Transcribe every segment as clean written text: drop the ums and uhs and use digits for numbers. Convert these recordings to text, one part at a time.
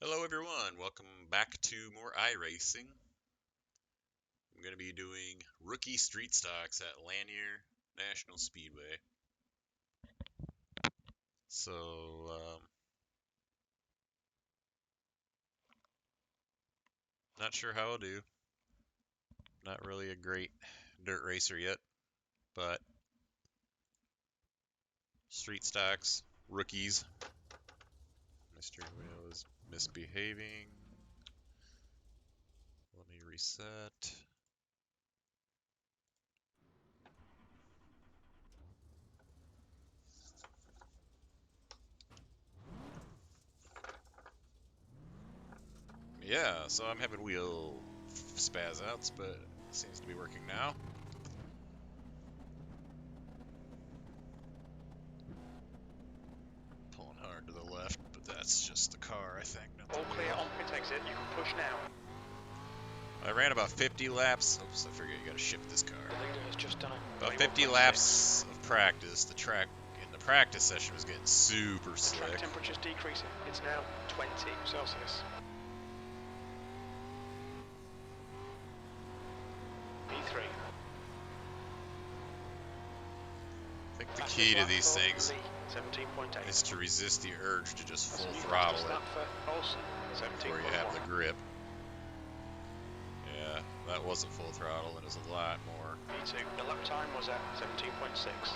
Hello everyone, welcome back to more iRacing. I'm going to be doing rookie street stocks at Lanier National Speedway. So, not sure how I'll do. Not really a great dirt racer yet, but street stocks, rookies. My steering wheel is misbehaving. Let me reset. Yeah, so I'm having wheel spaz outs, but it seems to be working now. Pulling hard to the left, but that's just the car, I think. Not All the clear wheel. on pit exit. You can push now. I ran about 50 laps. Oops, I forget you gotta shift this car. The leader has just done a About 50 laps of practice. The track in the practice session was getting super The slick. track temperature's decreasing. It's now 20 Celsius. P3. I think the key to these things 17.8. is to resist the urge to just That's full a new throttle fastest it lap for Olsen, before you have the 17.1. grip. Yeah, that wasn't full throttle, and it was a lot more. P2. The lap time was at 17.6.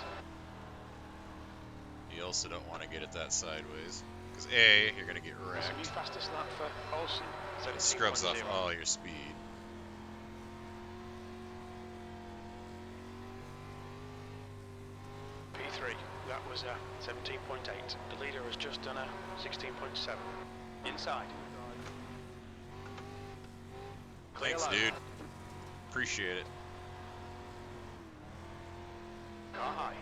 You also don't want to get it that sideways, because A, you're gonna get That's a new wrecked. fastest lap for Olsen, It scrubs off 17.0. all your speed. P3. That was a 17.8. The leader has just done a 16.7. Inside. Thanks, dude. Appreciate it. Car high.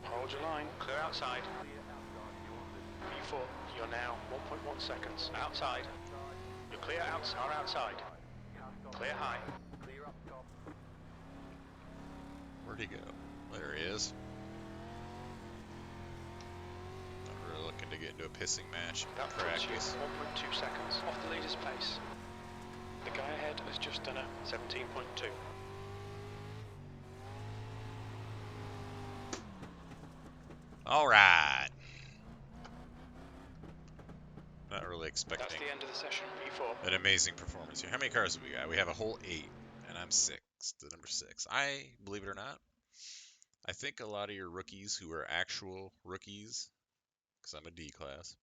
Hold your line. Clear outside. P4. You're now 1.1 seconds. Outside. You're clear outside. Clear high. Where'd he go? There he is. Not really looking to get into a pissing match in That puts you practice. 1.2 seconds off the leader's pace. The guy ahead has just done a 17.2. All right. Not really That's expecting the end of the session. P4. an amazing performance here. How many cars have we got? We have a whole 8, and I'm 6, the number 6. Believe it or not, I think a lot of your rookies who are actual rookies, because I'm a D class,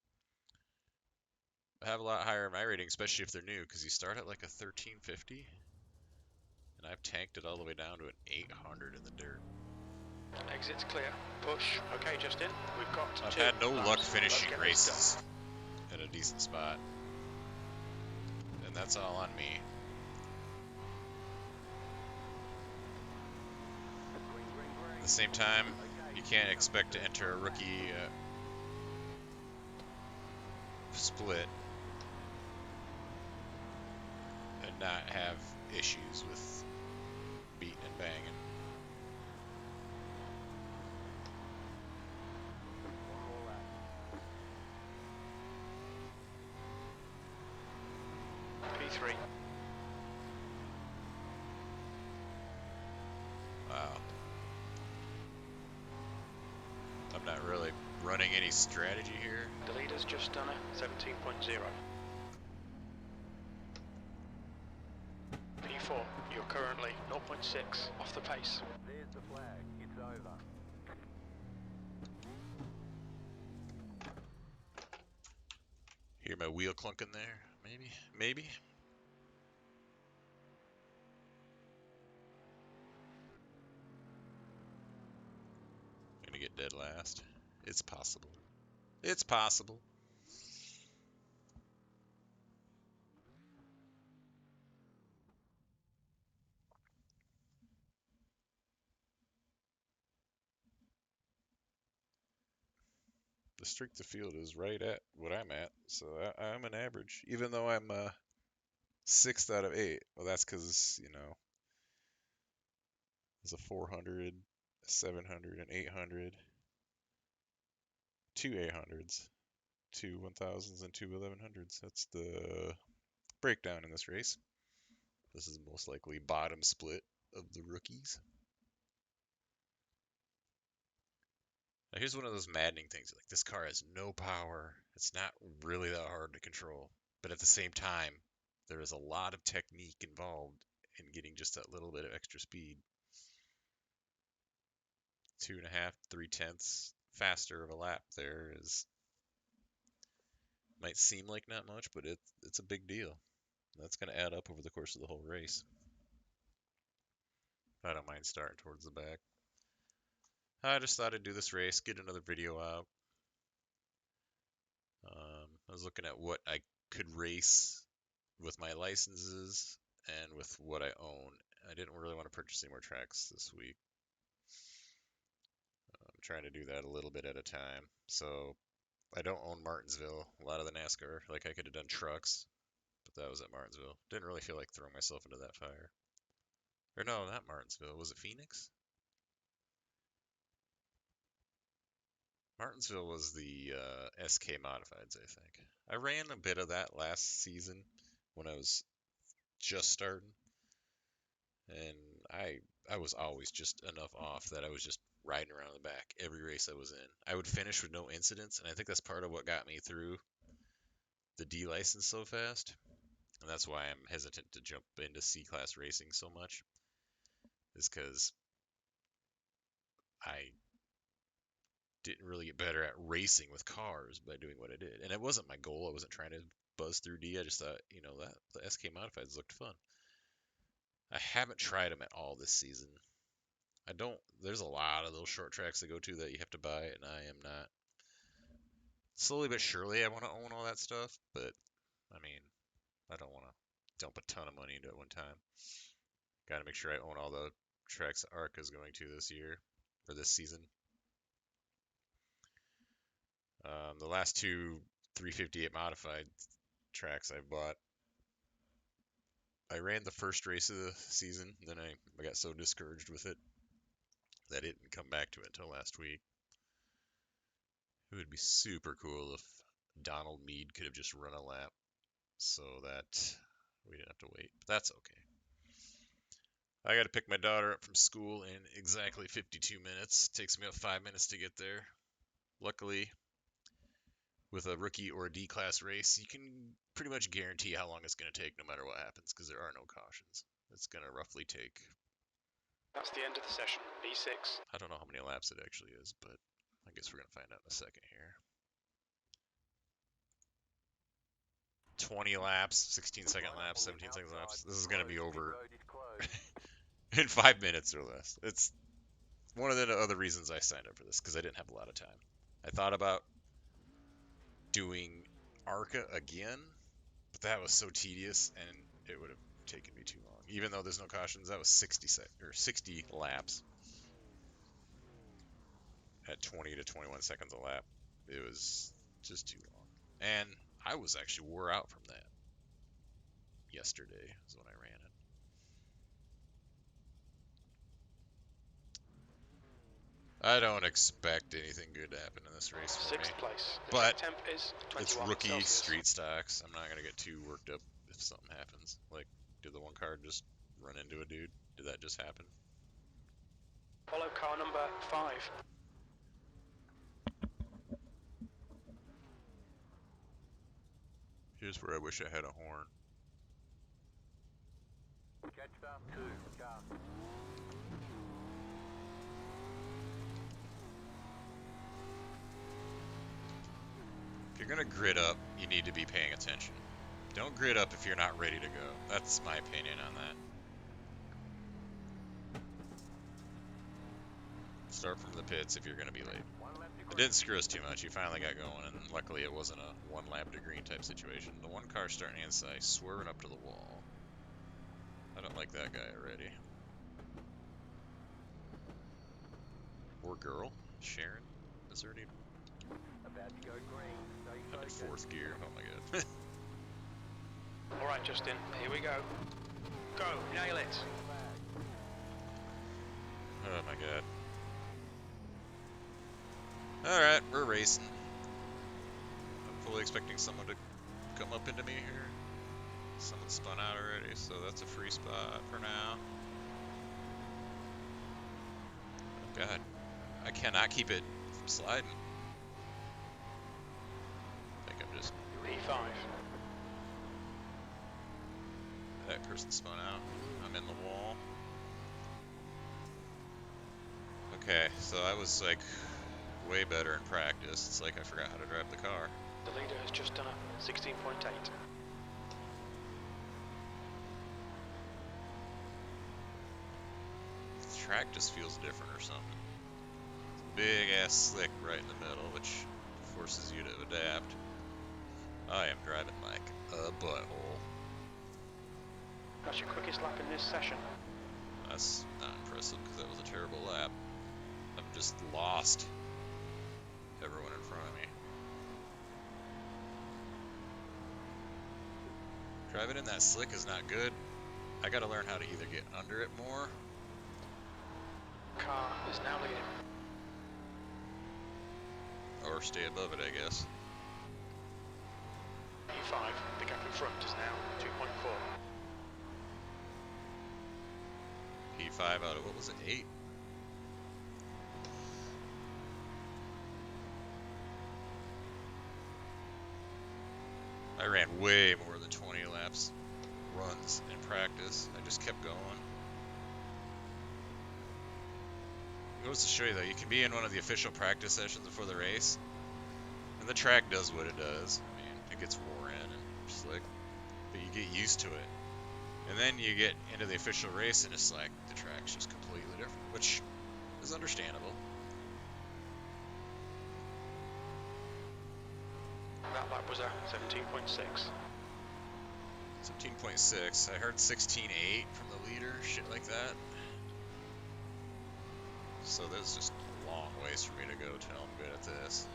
have a lot higher my rating, especially if they're new, because you start at like a 1350, and I've tanked it all the way down to an 800 in the dirt. Exit's clear. Push. Okay, Justin. We've got I've two had no laps. luck finishing Let's get this races in a decent spot, and that's all on me. At the same time, you can't expect to enter a rookie split and not have issues with beating and banging. P3. Wow. I'm not really running any strategy here. The leader's just done a 17.0. P4, you're currently 0.6 off the pace. There's the flag. It's over. Hear my wheel clunking there? Maybe. I'm gonna get dead last. It's possible. It's possible. The strength of field is right at what I'm at, so I'm an average. Even though I'm 6th out of 8. Well, that's because, there's a 400, a 700, an 800, two 800s. two 1000s and two 1100s. That's the breakdown in this race. This is most likely bottom split of the rookies. Now here's one of those maddening things. Like, this car has no power. It's not really that hard to control. But at the same time, there is a lot of technique involved in getting just that little bit of extra speed. 2.5, 3/10 faster of a lap there is might seem like not much, but it's a big deal. That's going to add up over the course of the whole race. I don't mind starting towards the back. I just thought I'd do this race, get another video out. I was looking at what I could race with my licenses and with what I own. I didn't really want to purchase any more tracks this week. I'm trying to do that a little bit at a time. So I don't own Martinsville. A lot of the NASCAR, like, I could have done trucks, but that was at Martinsville. Didn't really feel like throwing myself into that fire. Or no, not Martinsville. Was it Phoenix? Martinsville was the SK Modifieds, I think. I ran a bit of that last season when I was just starting, and I was always just enough off that I was just riding around the back every race I was in. I would finish with no incidents, and I think that's part of what got me through the D license so fast, and that's why I'm hesitant to jump into C-class racing so much, is because I didn't really get better at racing with cars by doing what I did. And it wasn't my goal. I wasn't trying to buzz through D. I just thought, that the SK Modifieds looked fun. I haven't tried them at all this season. I don't. There's a lot of those short tracks to go to that you have to buy, and I am not. Slowly but surely, I want to own all that stuff, but I mean, I don't want to dump a ton of money into it one time. Got to make sure I own all the tracks ARC is going to this year or this season. The last two 358 modified tracks I bought, I ran the first race of the season, then I got so discouraged with it that I didn't come back to it until last week. It would be super cool if Donald Mead could have just run a lap so that we didn't have to wait, but that's okay. I got to pick my daughter up from school in exactly 52 minutes. It takes me about 5 minutes to get there. Luckily, with a rookie or a D-class race, you can pretty much guarantee how long it's going to take no matter what happens because there are no cautions. It's going to roughly take... That's the end of the session, B6. I don't know how many laps it actually is, but I guess we're going to find out in a second here. 20 laps, 16-second laps, 17-second laps. This is going to be over in 5 minutes or less. It's one of the other reasons I signed up for this, because I didn't have a lot of time. I thought about doing ARCA again, but that was so tedious, and it would have taken me too long. Even though there's no cautions, that was 60 laps at 20 to 21 seconds a lap. It was just too long. And I was actually wore out from that. Yesterday is when I ran it. I don't expect anything good to happen in this race for me. Sixth place. The But temp is it's 21 rookie Celsius. street stocks. I'm not going to get too worked up if something happens. Like, did the one car just run into a dude? Did that just happen? Follow car number 5. Here's where I wish I had a horn. Catch up 2, car. If you're going to grid up, you need to be paying attention. Don't grid up if you're not ready to go. That's my opinion on that. Start from the pits if you're going to be late. It didn't screw us too much. He finally got going, and luckily it wasn't a one lap to green type situation. The one car starting inside, swerving up to the wall. I don't like that guy already. Or girl. Sharon? Is there any... About to go green. Stay I'm in focused. fourth gear. Oh my god. Alright, Justin, here we go. Go, nail it. Oh my god. Alright, we're racing. fully expecting someone to come up into me here. Someone spun out already, so that's a free spot for now. Oh god, I cannot keep it from sliding. I think I'm just... P5. That person spun out. I'm in the wall. Okay, so I was like way better in practice. It's like I forgot how to drive the car. The leader has just done a 16.8. The track just feels different or something. Big ass slick right in the middle, which forces you to adapt. I am driving like a butthole. That's your quickest lap in this session. That's not impressive because that was a terrible lap. I've just lost everyone in front of me. Driving in that slick is not good. I gotta learn how to either get under it more. Car is now leading. Or stay above it, I guess. P5, the gap in front is now 2.4. P5 out of, what was it, 8? I ran way more than 20 laps runs in practice. I just kept going. It goes to show you though, you can be in one of the official practice sessions before the race, and the track does what it does. I mean, it gets wore in and slick, but you get used to it. And then you get into the official race and it's like, the track's just completely different, which is understandable. That lap was at 17.6. 17.6. I heard 16.8 from the leader, shit like that. So there's just a long ways for me to go till I'm good at this.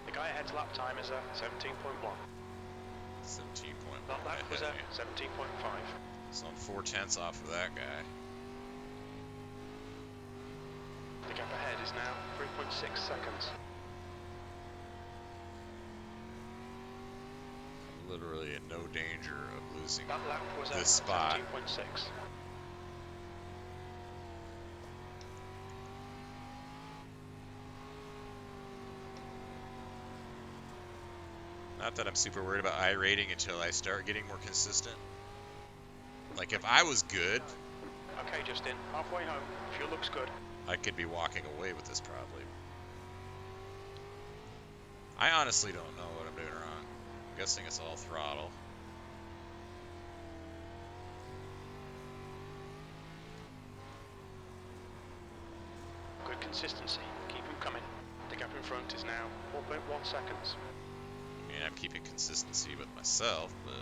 The guy ahead's lap time is at 17.1. 17.1 That lap was ahead at of me. 17.5. So I'm 4/10 off of that guy. The gap ahead is now 3.6 seconds. I'm literally in no danger of losing That lap was at this spot. 17.6. Not that I'm super worried about iRating until I start getting more consistent. Like if I was good, Okay, Justin, halfway home. Fuel looks good. I could be walking away with this probably. I honestly don't know what I'm doing wrong. I'm guessing it's all throttle. Good consistency. Keep him coming. The gap in front is now 4.1 seconds. I mean, I'm keeping consistency with myself, but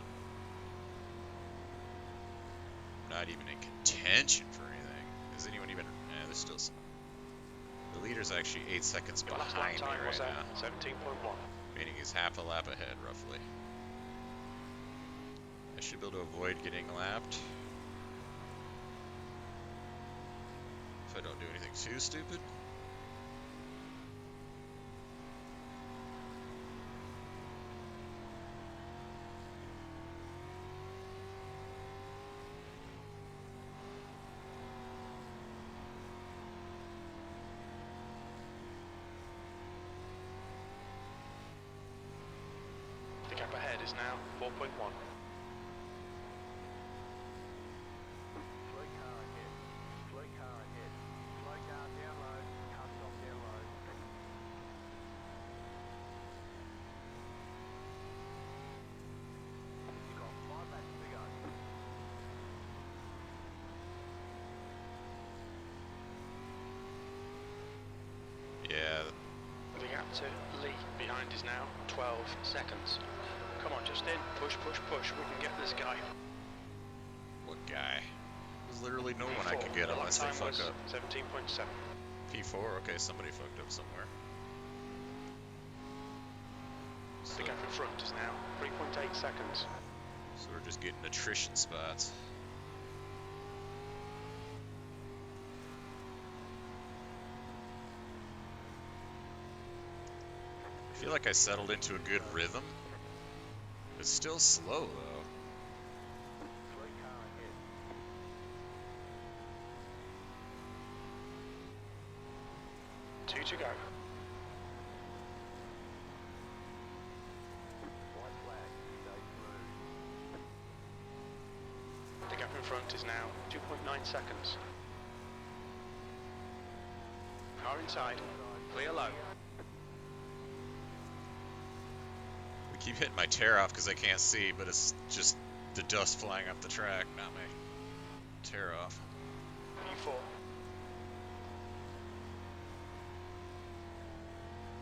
I'm not even in contention for anything. Is anyone even? There's still some. The leader's actually 8 seconds Your last lap behind me time was right at now, 17.1. meaning he's half a lap ahead, roughly. I should be able to avoid getting lapped if I don't do anything too stupid. The gap ahead is now 4.1. Slow car ahead. Slow car ahead. Slow car down low. Car stop down low. You got 5 laps to go. Yeah, The gap to Lee behind is now 12 seconds. Come on, Justin. Push, push, push. We can get this guy. what guy? There's literally no one I P4. can get The lap unless they time fuck was up. 17.7. P4, okay, somebody fucked up somewhere. So, The gap in front is now 3.8 seconds. so we're just getting attrition spots. feel like I settled into a good rhythm. It's still slow though. Slow car ahead. 2 to go. White flag. Stay smooth. The gap in front is now 2.9 seconds. Car inside. Clear low. We keep hitting my tear off because I can't see, but it's just the dust flying up the track, not my tear off. P4.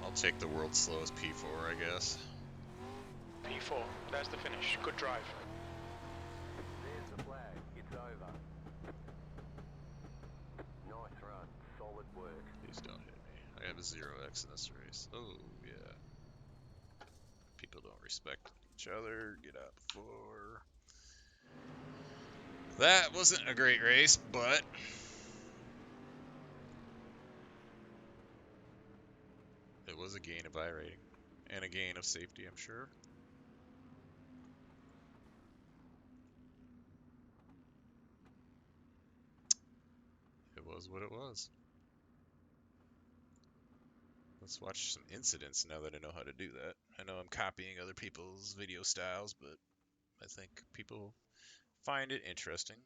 I'll take the world's slowest P4, I guess. P4. There's the finish. Good drive. There's the flag. It's over. Nice run. Solid work. Please don't hit me. I have a 0x in this race. Oh, yeah. People don't respect each other. Get out before. That wasn't a great race, but it was a gain of iRating. And a gain of safety, I'm sure. It was what it was. Let's watch some incidents now that I know how to do that. I know I'm copying other people's video styles, but I think people find it interesting.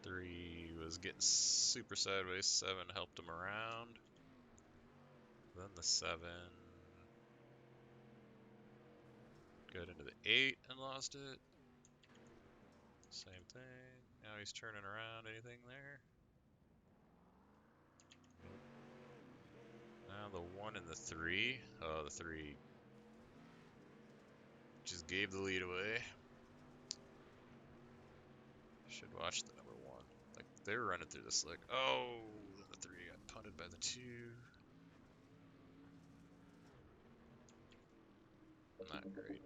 Three was getting super sideways. 7 helped him around. Then the 7 got into the 8 and lost it. Same thing. Now he's turning around. Anything there? Nope. Now the 1 and the 3. Oh, the 3 just gave the lead away. Should watch the number 1. Like, they were running through the slick. Oh, then the 3 got punted by the 2. Not great.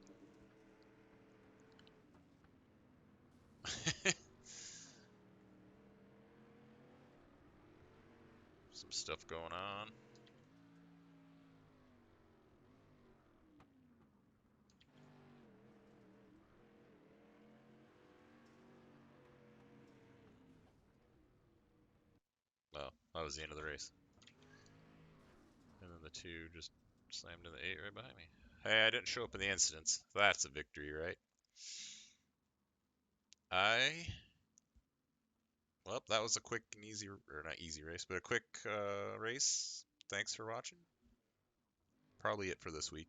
Some stuff going on. Well, that was the end of the race. And then the 2 just slammed in the 8 right behind me. Hey, I didn't show up in the incidents. That's a victory, right? Well, that was a quick and easy, or not easy race, but a quick race. Thanks for watching. Probably it for this week.